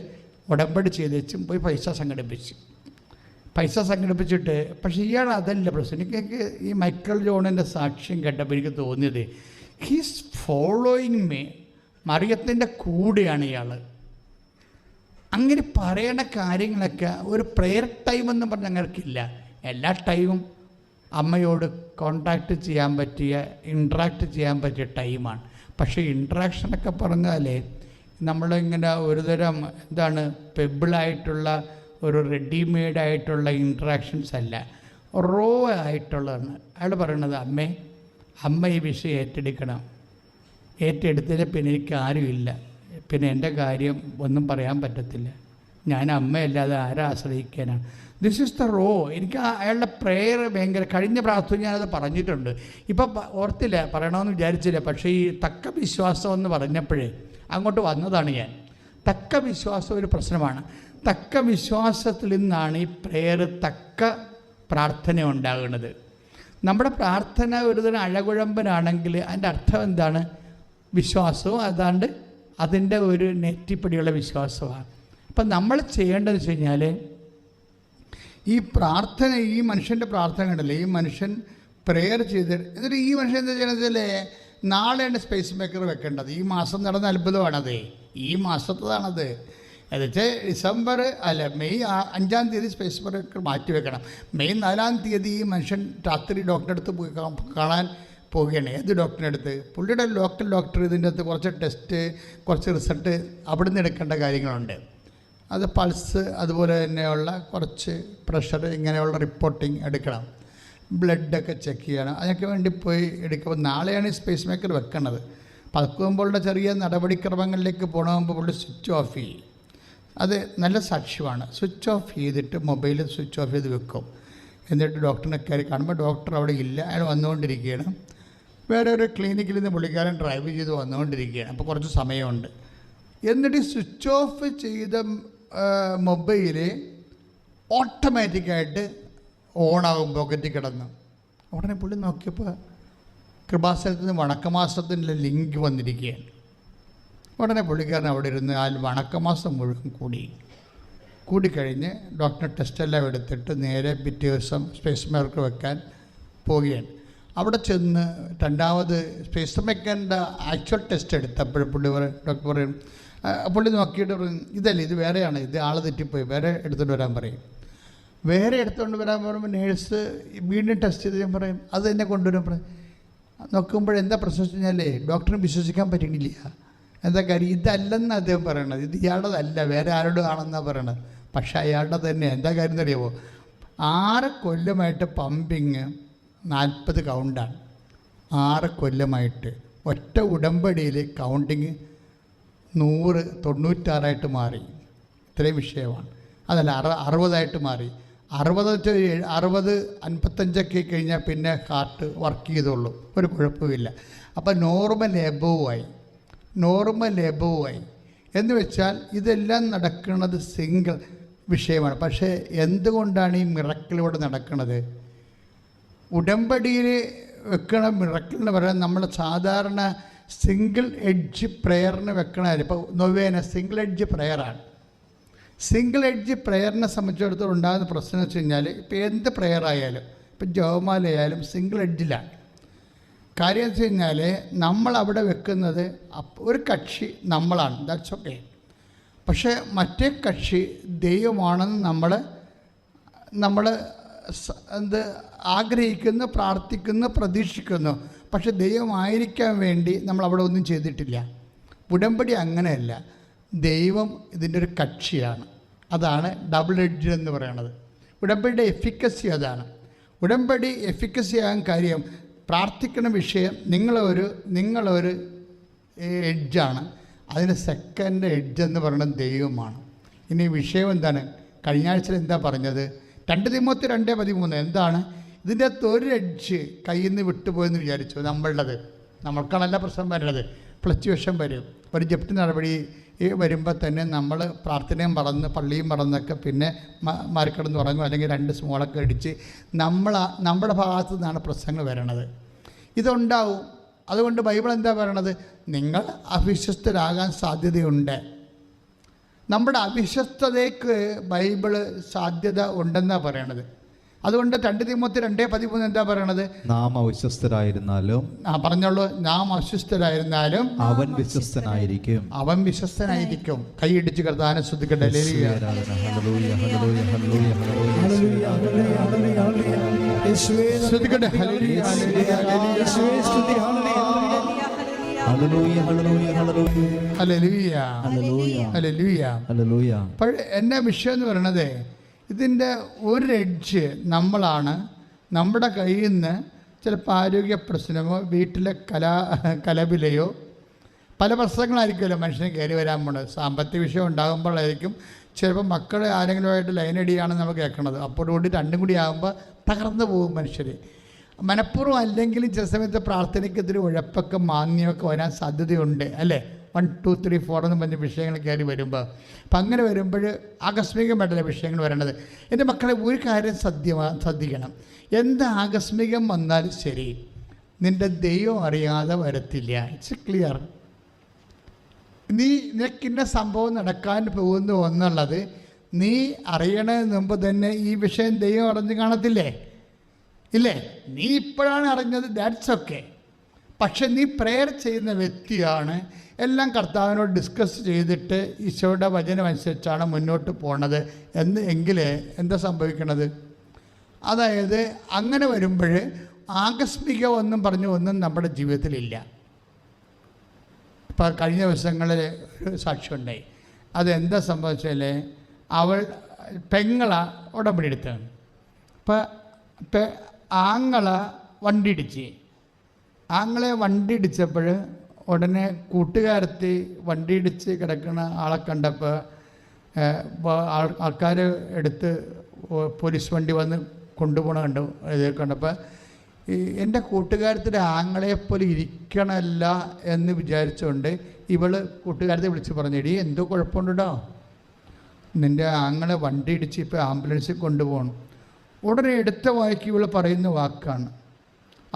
ഉടമ്പടി ചെയ്തേച്ചും പോയി പൈസ സംഘടിപ്പിച്ചിട്ട് പക്ഷേ ഇയാൾ അതല്ല പ്രശ്നം. എനിക്ക് ഈ മൈക്കൽ ജോണിൻ്റെ സാക്ഷ്യം കേട്ടപ്പോൾ എനിക്ക് തോന്നിയത്, ഹീസ് ഫോളോയിങ് മീ. മറിയത്തിൻ്റെ കൂടെയാണ് ഇയാൾ. അങ്ങനെ പറയണ കാര്യങ്ങളൊക്കെ ഒരു പ്രെയർ ടൈം എന്ന് പറഞ്ഞാൽ ഞങ്ങൾക്കില്ല. എല്ലാ ടൈമും അമ്മയോട് കോണ്ടാക്റ്റ് ചെയ്യാൻ പറ്റിയ, ഇൻട്രാക്ട് ചെയ്യാൻ പറ്റിയ ടൈമാണ്. പക്ഷേ ഇൻട്രാക്ഷനൊക്കെ പറഞ്ഞാലേ നമ്മളിങ്ങനെ ഒരുതരം എന്താണ് പെബിളായിട്ടുള്ള ഒരു റെഡിമെയ്ഡായിട്ടുള്ള ഇൻട്രാക്ഷൻസ് അല്ല, റോ ആയിട്ടുള്ളതാണ്. അയാൾ പറയണത് അമ്മ ഈ വിഷയം ഏറ്റെടുത്തതിന് പിന്നെ എനിക്ക് ആരുമില്ല, പിന്നെ എൻ്റെ കാര്യം ഒന്നും പറയാൻ പറ്റത്തില്ല, ഞാൻ അമ്മയല്ലാതെ ആരെ ആശ്രയിക്കാനാണ്. This is the row. എനിക്ക് അയാളുടെ പ്രെയർ ഭയങ്കര. കഴിഞ്ഞ പ്രാർത്ഥന ഞാനത് പറഞ്ഞിട്ടുണ്ട്, ഇപ്പം ഓർത്തില്ല, പറയണമെന്ന് വിചാരിച്ചില്ല. പക്ഷേ ഈ തക്ക വിശ്വാസം എന്ന് പറഞ്ഞപ്പോഴേ അങ്ങോട്ട് വന്നതാണ് ഞാൻ. തക്ക വിശ്വാസം ഒരു പ്രശ്നമാണ്. തക്ക വിശ്വാസത്തിൽ നിന്നാണ് ഈ പ്രെയർ, തക്ക പ്രാർത്ഥന ഉണ്ടാകുന്നത്. നമ്മുടെ പ്രാർത്ഥന ഒരുതരം അഴകുഴമ്പനാണെങ്കിൽ അതിൻ്റെ അർത്ഥം എന്താണ്? വിശ്വാസവും അതാണ്ട് അതിൻ്റെ ഒരു നെറ്റിപ്പടിയുള്ള വിശ്വാസമാണ്. അപ്പം നമ്മൾ ചെയ്യേണ്ടതെന്ന് വെച്ച് കഴിഞ്ഞാൽ ഈ പ്രാർത്ഥന, ഈ മനുഷ്യൻ്റെ പ്രാർത്ഥന കണ്ടല്ലേ, ഈ മനുഷ്യൻ പ്രെയർ ചെയ്ത് എന്നിട്ട് ഈ മനുഷ്യൻ എന്താ ചെയ്യണതല്ലേ, നാളെയാണ് സ്പേസ് മേക്കർ വെക്കേണ്ടത്. ഈ മാസം നടന്ന അത്ഭുതമാണത്, ഈ മാസത്തതാണത്. എന്നുവെച്ചാൽ മെയ് 5-ാം തീയതി സ്പേസ് മേക്കർ മാറ്റി വെക്കണം. മെയ് 4-ാം തീയതി ഈ മനുഷ്യൻ രാത്രി ഡോക്ടറെ അടുത്ത് പോയി കാണാൻ പോവുകയാണ്. ഏത് ഡോക്ടറിൻ്റെ അടുത്ത്? പുള്ളിയുടെ ലോക്കൽ ഡോക്ടർ. ഇതിൻ്റെ അകത്ത് കുറച്ച് ടെസ്റ്റ്, കുറച്ച് റിസൾട്ട് അവിടെ നിന്ന് എടുക്കേണ്ട കാര്യങ്ങളുണ്ട്. അത് പൾസ്, അതുപോലെ തന്നെയുള്ള കുറച്ച് പ്രഷർ, ഇങ്ങനെയുള്ള റിപ്പോർട്ടിങ് എടുക്കണം. ബ്ലഡൊക്കെ ചെക്ക് ചെയ്യണം. അതിനൊക്കെ വേണ്ടി പോയി എടുക്കുമ്പോൾ നാളെയാണ് ഈ സ്പേസ് മേക്കർ വെക്കണത്. പതുക്കുമ്പോഴുള്ള ചെറിയ നടപടിക്രമങ്ങളിലേക്ക് പോകണമെങ്കിൽ പുള്ളി സ്വിച്ച് ഓഫ് ചെയ്യും. അത് നല്ല സാക്ഷ്യമാണ്. സ്വിച്ച് ഓഫ് ചെയ്തിട്ട് മൊബൈൽ സ്വിച്ച് ഓഫ് ചെയ്ത് വെക്കും. എന്നിട്ട് ഡോക്ടറിനെ കയറി കാണുമ്പോൾ ഡോക്ടർ അവിടെ ഇല്ല, അയാൾ വന്നുകൊണ്ടിരിക്കുകയാണ്. വേറെ ഒരു ക്ലിനിക്കിൽ നിന്ന് പുള്ളിക്കാരൻ ഡ്രൈവ് ചെയ്ത് വന്നുകൊണ്ടിരിക്കുകയാണ്. അപ്പോൾ കുറച്ച് സമയമുണ്ട്. എന്നിട്ട് സ്വിച്ച് ഓഫ് ചെയ്ത മൊബൈൽ ഓട്ടോമാറ്റിക്കായിട്ട് ഓണാകും, പോക്കറ്റിൽ കിടന്ന്. ഉടനെ പുള്ളി നോക്കിയപ്പോൾ കൃപാസനത്തിൽ നിന്ന് വണക്കമാസത്തിൻ്റെ ലിങ്ക് വന്നിരിക്കുകയാണ്. ഉടനെ പുള്ളിക്കാരൻ അവിടെ ഇരുന്ന് ആ വണക്കമാസം മുഴുവൻ കൂടിക്കഴിഞ്ഞ് ഡോക്ടർ ടെസ്റ്റെല്ലാം എടുത്തിട്ട് നേരെ പിറ്റേ ദിവസം സ്പേസ് മേക്കർ വെക്കാൻ പോവുകയാണ്. അവിടെ ചെന്ന് 2ാമത് സ്പേസ് മേക്കറിൻ്റെ ആക്ച്വൽ ടെസ്റ്റ് എടുത്തപ്പോൾ ഡോക്ടർ പറയും, പുള്ളി നോക്കിയിട്ട് പറയും ഇതല്ലേ, ഇത് വേറെയാണ്, ഇത് ആൾ തെറ്റിപ്പോയി, വേറെ എടുത്തുകൊണ്ട് വരാൻ പറയും. വേറെ എടുത്തുകൊണ്ട് വരാൻ പറയുമ്പോൾ നേഴ്സ് വീണ്ടും ടെസ്റ്റ് ചെയ്ത് ഞാൻ പറയും അത് തന്നെ കൊണ്ടുവരാൻ പറയും. നോക്കുമ്പോഴെന്താ പ്രശ്നം വെച്ച് കഴിഞ്ഞാൽ ഡോക്ടറിന് വിശ്വസിക്കാൻ പറ്റുന്നില്ല. എന്താ കാര്യം, ഇതല്ലെന്ന് അദ്ദേഹം പറയണത്, ഇത് ഇയാളുടേതല്ല, വേറെ ആരോടും ആണെന്നാണ് പറയണത്. പക്ഷേ അയാളുടെ തന്നെ. എന്താ കാര്യം എന്നറിയാമോ, 6 കൊല്ലമായിട്ട് പമ്പിങ് 40 കൗണ്ടാണ്. 6 കൊല്ലമായിട്ട് ഒറ്റ ഉടമ്പടിയിൽ കൗണ്ടിങ് 100 96 മാറി. ഇത്രയും വിഷയമാണ്. അതല്ല 60 മാറി. 60 55 കഴിഞ്ഞാൽ പിന്നെ ഹാർട്ട് വർക്ക് ചെയ്തോളൂ, ഒരു കുഴപ്പമില്ല. അപ്പോൾ നോർമൽ എബോവായി എന്ന് വെച്ചാൽ ഇതെല്ലാം നടക്കുന്നത് സിംഗിൾ വിഷയമാണ്. പക്ഷേ എന്തുകൊണ്ടാണ് ഈ മിറക്കിളിലൂടെ നടക്കുന്നത്? ഉടമ്പടിയിൽ വെക്കണ മിറക്കിളിന് പറയാൻ നമ്മൾ സാധാരണ സിംഗിൾ എഡ്ജ് പ്രെയറിന് വെക്കണമായിരുന്നു. ഇപ്പോൾ നൊവേന സിംഗിൾ എഡ്ജ് പ്രെയറാണ്. സിംഗിൾ എഡ്ജ് പ്രെയറിനെ സംബന്ധിച്ചിടത്തോളം ഉണ്ടാകുന്ന പ്രശ്നം വെച്ച് കഴിഞ്ഞാൽ ഇപ്പോൾ എന്ത് പ്രെയർ ആയാലും, ഇപ്പോൾ ജപമാലയായാലും സിംഗിൾ എഡ്ജിലാണ്. കാര്യം വെച്ച് കഴിഞ്ഞാൽ നമ്മളവിടെ വെക്കുന്നത് ഒരു കക്ഷി നമ്മളാണ്, ദാറ്റ്സ് ഓക്കെ. പക്ഷേ മറ്റേ കക്ഷി ദൈവമാണെന്ന് നമ്മൾ ആഗ്രഹിക്കുന്നു, പ്രാർത്ഥിക്കുന്നു, പ്രതീക്ഷിക്കുന്നു. പക്ഷെ ദൈവമായിരിക്കാൻ വേണ്ടി നമ്മളവിടെ ഒന്നും ചെയ്തിട്ടില്ല. ഉടമ്പടി അങ്ങനെയല്ല. ദൈവം ഇതിൻ്റെ ഒരു കക്ഷിയാണ്. അതാണ് ഡബിൾ എഡ്ജ് എന്ന് പറയുന്നത്. ഉടമ്പടിയുടെ എഫിക്കസി അതാണ്. ഉടമ്പടി എഫിക്കസി ആകാൻ കാര്യം, പ്രാർത്ഥിക്കുന്ന വിഷയം നിങ്ങളൊരു എഡ്ജാണ്, അതിന് സെക്കൻഡ് എഡ്ജ് എന്ന് പറയുന്നത് ദൈവമാണ്. ഇനി വിഷയം എന്താണ്? കഴിഞ്ഞ ആഴ്ചയിൽ എന്താ പറഞ്ഞത്? 2 തിമോത്തി 2:13 എന്താണ്? ഇതിൻ്റെ അകത്ത് ഒരു എഡ്ജ് കയ്യിൽ നിന്ന് വിട്ടുപോയെന്ന് വിചാരിച്ചു. നമ്മൾക്കാണല്ല പ്രശ്നം വരുന്നത്, ഫ്ലക്ച്വേഷൻ വരും. ഒരു ജപ്തി നടപടി വരുമ്പോൾ തന്നെ നമ്മൾ പ്രാർത്ഥനയും മറന്ന് പള്ളിയും മറന്നൊക്കെ പിന്നെ മാറിക്കിടന്ന് ഉറങ്ങും, അല്ലെങ്കിൽ 2 സ്മോളൊക്കെ അടിച്ച് നമ്മുടെ ഭാഗത്തു നിന്നാണ് പ്രശ്നങ്ങൾ വരണത്. ഇതുണ്ടാവും. അതുകൊണ്ട് ബൈബിൾ എന്താ പറയണത്? നിങ്ങൾ അവിശ്വസ്തരാകാൻ സാധ്യതയുണ്ട്. നമ്മുടെ അവിശ്വസ്തതയ്ക്ക് ബൈബിള് സാധ്യത ഉണ്ടെന്നാണ് പറയണത്. അതുകൊണ്ട് 2 തിമോത്തി 2:13 എന്താ പറയണത്? നാം അവിശ്വസ്തരായിരുന്നാലും പറഞ്ഞോളൂ, നാം അവിശ്വസ്തരായിരുന്നാലും അവൻ വിശ്വസ്തനായിരിക്കും. കൈയിടിച്ച് കർത്താവിനെ ശ്രദ്ധിക്കട്ടെ. ശ്രദ്ധിക്കട്ടെ. എന്നാ വിഷയം എന്ന് പറയണത്, ഇതിൻ്റെ ഒരു എഡ്ജ് നമ്മളാണ്. നമ്മുടെ കയ്യിൽ നിന്ന് ചിലപ്പോൾ ആരോഗ്യ പ്രശ്നമോ വീട്ടിലെ കലപിലയോ പല പ്രശ്നങ്ങളായിരിക്കുമല്ലോ മനുഷ്യന് കയറി വരാൻ പോണത്. സാമ്പത്തിക വിഷയം ഉണ്ടാകുമ്പോഴായിരിക്കും ചിലപ്പോൾ മക്കളെ ആരെങ്കിലുമായിട്ട് ലൈനടിയാണെന്ന് നമ്മൾ കേൾക്കണത്. അപ്പോഴുകൂടി 2 കൂടി ആകുമ്പോൾ തകർന്നു പോകും മനുഷ്യർ. മനഃപൂർവ്വം അല്ലെങ്കിലും ചില സമയത്ത് പ്രാർത്ഥനയ്ക്കെതിരെ ഉഴപ്പൊക്കെ മാന്യമൊക്കെ വരാൻ സാധ്യതയുണ്ട്, അല്ലേ? 1 2 3 4 എന്ന് പറഞ്ഞ വിഷയങ്ങൾ കയറി വരുമ്പോൾ. അപ്പം അങ്ങനെ വരുമ്പോൾ ആകസ്മികമായിട്ടുള്ള വിഷയങ്ങൾ വരേണ്ടത്. എൻ്റെ മക്കളെ ഒരു കാര്യം ശ്രദ്ധിക്കണം. എന്ത് ആകസ്മികം വന്നാലും ശരി, നിൻ്റെ ദൈവം അറിയാതെ വരത്തില്ല. It's clear. നിനക്കിന്ന സംഭവം നടക്കാൻ പോകുന്നു എന്നുള്ളത് നീ അറിയണതിന് മുമ്പ് തന്നെ ഈ വിഷയം ദൈവം അറിഞ്ഞ് കാണത്തില്ലേ? ഇല്ലേ? നീ ഇപ്പോഴാണ് അറിഞ്ഞത്, ദാറ്റ്സ് ഓക്കെ. പക്ഷെ നീ പ്രെയർ ചെയ്യുന്ന വ്യക്തിയാണ്. എല്ലാം കർത്താവിനോട് ഡിസ്കസ് ചെയ്തിട്ട് ഈശോയുടെ വചനം അനുസരിച്ചാണ് മുന്നോട്ട് പോണത് എങ്കിൽ എന്താ സംഭവിക്കണത്? അതായത് അങ്ങനെ വരുമ്പോൾ ആകസ്മികമൊന്നും ഒന്നും നമ്മുടെ ജീവിതത്തിലില്ല. ഇപ്പോൾ കഴിഞ്ഞ ദിവസങ്ങളിൽ ഒരു സാക്ഷ്യമുണ്ടായി. അതെന്താ സംഭവിച്ചാൽ, അവൾ പെങ്ങള ഉടമ്പടി എടുത്താണ്. അപ്പോൾ ആങ്ങളെ വണ്ടി ഇടിച്ചപ്പോൾ ഉടനെ കൂട്ടുകാരത്തി വണ്ടി ഇടിച്ച് കിടക്കുന്ന ആളെ കണ്ടപ്പോൾ ആൾക്കാർ എടുത്ത് പോലീസ് വണ്ടി വന്ന് കൊണ്ടുപോകണ കണ്ടപ്പോൾ എൻ്റെ കൂട്ടുകാരത്തിൻ്റെ ആങ്ങളെപ്പോലെ ഇരിക്കണമല്ല എന്ന് വിചാരിച്ചുകൊണ്ട് ഇവൾ കൂട്ടുകാരത്തെ വിളിച്ച് പറഞ്ഞെടി എന്തോ കുഴപ്പമുണ്ടോ, നിൻ്റെ ആങ്ങളെ വണ്ടി ഇടിച്ച് ഇപ്പോൾ ആംബുലൻസിൽ കൊണ്ടുപോകണം. ഉടനെ എടുത്ത വായിക്ക് ഇവൾ പറയുന്ന വാക്കാണ്,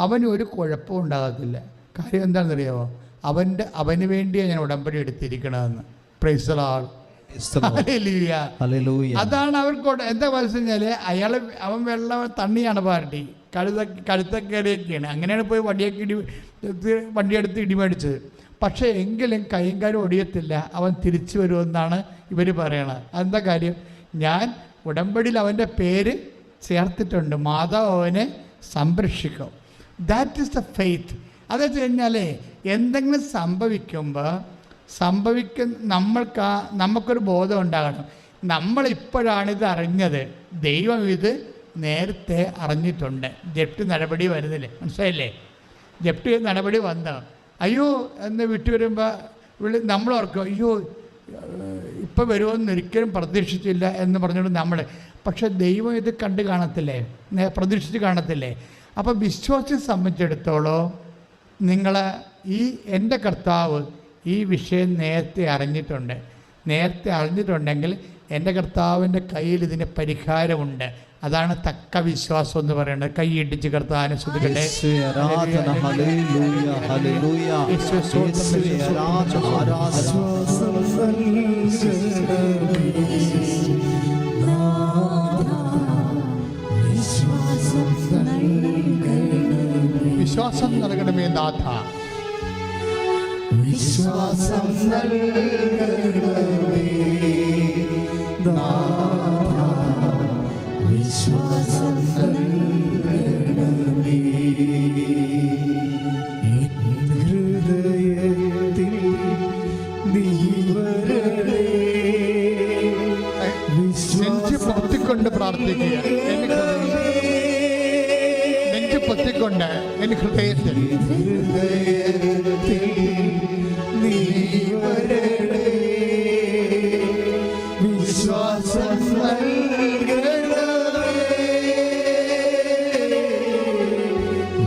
അവന് ഒരു കുഴപ്പവും ഉണ്ടാകത്തില്ല. കാര്യം എന്താണെന്നറിയാമോ? അവന് വേണ്ടിയാണ് ഞാൻ ഉടമ്പടി എടുത്തിരിക്കണമെന്ന്. Praise the Lord. അതാണ് അവർക്ക് എന്താ പറഞ്ഞു കഴിഞ്ഞാൽ അവൻ വെള്ളം തണ്ണിയാണ് പാർട്ടി, കഴുത്തക്കരയൊക്കെയാണ്. അങ്ങനെയാണ് പോയി വണ്ടിയെടുത്ത് ഇടിമേടിച്ചത്. പക്ഷേ എങ്കിലും കൈയും കാലും ഒടിയത്തില്ല, അവൻ തിരിച്ചു വരുമെന്നാണ് ഇവർ പറയണത്. അതെന്താ കാര്യം? ഞാൻ ഉടമ്പടിയിൽ അവൻ്റെ പേര് ചേർത്തിട്ടുണ്ട്, മാതാവ് അവനെ സംരക്ഷിക്കും. That is the faith. അതെന്ന് വെച്ച് കഴിഞ്ഞാൽ എന്തെങ്കിലും നമുക്കൊരു ബോധം ഉണ്ടാകണം. നമ്മളിപ്പോഴാണിത് അറിഞ്ഞത്, ദൈവം ഇത് നേരത്തെ അറിഞ്ഞിട്ടുണ്ട്. ജപ്തി നടപടി വരുന്നില്ലേ, മനസ്സിലായില്ലേ? ജപ്തി നടപടി വന്ന അയ്യോ എന്ന് വിട്ടു വരുമ്പോൾ നമ്മൾ ഓർക്കും, അയ്യോ ഇപ്പം വരുമെന്ന് ഒരിക്കലും പ്രതീക്ഷിച്ചില്ല എന്ന് പറഞ്ഞുകൊണ്ട് നമ്മൾ. പക്ഷെ ദൈവം ഇത് കണ്ട് കാണത്തില്ലേ, പ്രതീക്ഷിച്ച് കാണത്തില്ലേ? അപ്പോൾ വിശ്വാസിയെ സംബന്ധിച്ചിടത്തോളം എൻ്റെ കർത്താവ് ഈ വിഷയം നേരത്തെ അറിഞ്ഞിട്ടുണ്ടെങ്കിൽ എൻ്റെ കർത്താവിൻ്റെ കയ്യിൽ ഇതിന് പരിഹാരമുണ്ട്. അതാണ് തക്ക വിശ്വാസം എന്ന് പറയുന്നത്. കൈയിടിച്ച് കർത്താവിനെ സ്തുതിക്കട്ടെ. വിശ്വാസം നൽകണമേ നാഥ, വിശ്വാസം നൽകണമേ നാഥ, വിശ്വാസം നൽകണമേ. ഹൃദയത്തിൽ നീ വരണേ. നെഞ്ച് പൊത്തിക്കൊണ്ട് പ്രാർത്ഥിക്കുക. നെഞ്ച് പൊത്തിക്കൊണ്ട് എൻ ഹൃദയത്തിൽ നീ വരണേ. വിശ്വാസം നൽകണമേ,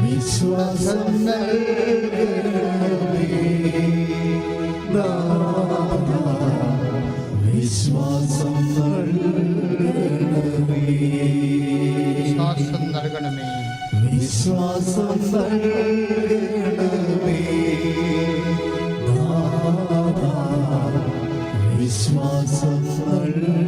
വിശ്വാസം നൽകണമേ നാഥ, വിശ്വാസം നൽകണമേ. വിശ്വാസം നൽകണമേ, വിശ്വാസം നൽകണമേ നാഥ, വിശ്വാസം നൽകണമേ.